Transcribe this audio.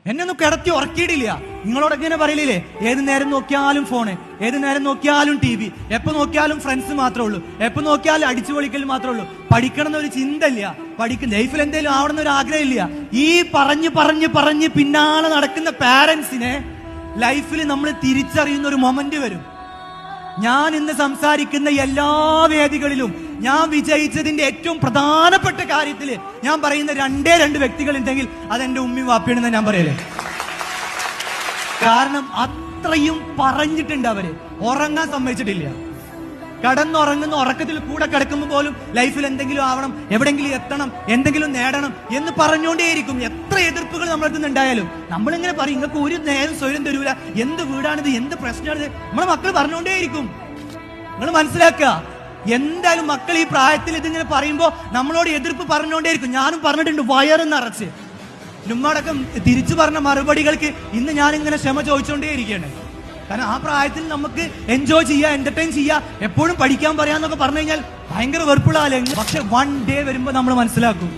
എന്നെ ഒന്ന് കിടത്തി ഉറക്കിയിട്ടില്ല. നിങ്ങളോടൊക്കെ ഇങ്ങനെ പറയില്ലേ, ഏത് നേരം നോക്കിയാലും ഫോണ്, ഏത് നേരം നോക്കിയാലും TV, എപ്പോ നോക്കിയാലും ഫ്രണ്ട്സ് മാത്രമേ ഉള്ളൂ, എപ്പോ നോക്കിയാലും അടിച്ചു പൊളിക്കൽ മാത്രമേ ഉള്ളൂ, പഠിക്കണം എന്നൊരു ചിന്ത ഇല്ല, ലൈഫിൽ എന്തെങ്കിലും ആവണം എന്നൊരു ആഗ്രഹം ഇല്ല. ഈ പറഞ്ഞ് പിന്നാലെ നടക്കുന്ന പാരന്റ്സിനെ ലൈഫിൽ നമ്മൾ തിരിച്ചറിയുന്ന ഒരു മൊമെന്റ് വരും. ഞാൻ ഇന്ന് സംസാരിക്കുന്ന എല്ലാ വേദികളിലും ഞാൻ വിജയിച്ചതിന്റെ ഏറ്റവും പ്രധാനപ്പെട്ട കാര്യത്തില് ഞാൻ പറയുന്ന രണ്ട് വ്യക്തികൾ ഉണ്ടെങ്കിൽ അതെന്റെ ഉമ്മയും വാപ്പയാണെന്ന് ഞാൻ പറയലേ. കാരണം അത്രയും പറഞ്ഞിട്ടുണ്ട് അവര്, ഉറങ്ങാൻ സമ്മതിച്ചിട്ടില്ല. കടന്നുറങ്ങുന്ന ഉറക്കത്തിൽ കൂടെ കിടക്കുമ്പോൾ പോലും ലൈഫിൽ എന്തെങ്കിലും ആവണം, എവിടെങ്കിലും എത്തണം, എന്തെങ്കിലും നേടണം എന്ന് പറഞ്ഞുകൊണ്ടേയിരിക്കും. എത്ര എതിർപ്പുകൾ നമ്മളടുത്ത് ഉണ്ടായാലും നമ്മളിങ്ങനെ പറയും, നിങ്ങൾക്ക് ഒരു നേരം സ്വയം തരൂല, എന്ത് വീടാണിത്, എന്ത് പ്രശ്നമാണിത്, നമ്മളെ മക്കൾ പറഞ്ഞുകൊണ്ടേയിരിക്കും. നിങ്ങൾ മനസ്സിലാക്കുക, എന്തായാലും മക്കൾ ഈ പ്രായത്തിൽ ഇതിങ്ങനെ പറയുമ്പോൾ നമ്മളോട് എതിർപ്പ് പറഞ്ഞുകൊണ്ടേയിരിക്കും. ഞാനും പറഞ്ഞിട്ടുണ്ട്, വയറ് നിറച്ച്. ഉമ്മടക്കം തിരിച്ചു പറഞ്ഞ മറുപടികൾക്ക് ഇന്ന് ഞാനിങ്ങനെ ക്ഷമ ചോദിച്ചുകൊണ്ടേയിരിക്കുകയാണ്. കാരണം ആ പ്രായത്തിൽ നമുക്ക് എൻജോയ് ചെയ്യാ, എന്റർടൈൻ ചെയ്യാ, എപ്പോഴും പഠിക്കാൻ പറയാന്നൊക്കെ പറഞ്ഞു കഴിഞ്ഞാൽ ഭയങ്കര വെറുപ്പുള്ള കാലം. പക്ഷെ വൺ ഡേ വരുമ്പോ നമ്മൾ മനസ്സിലാക്കും,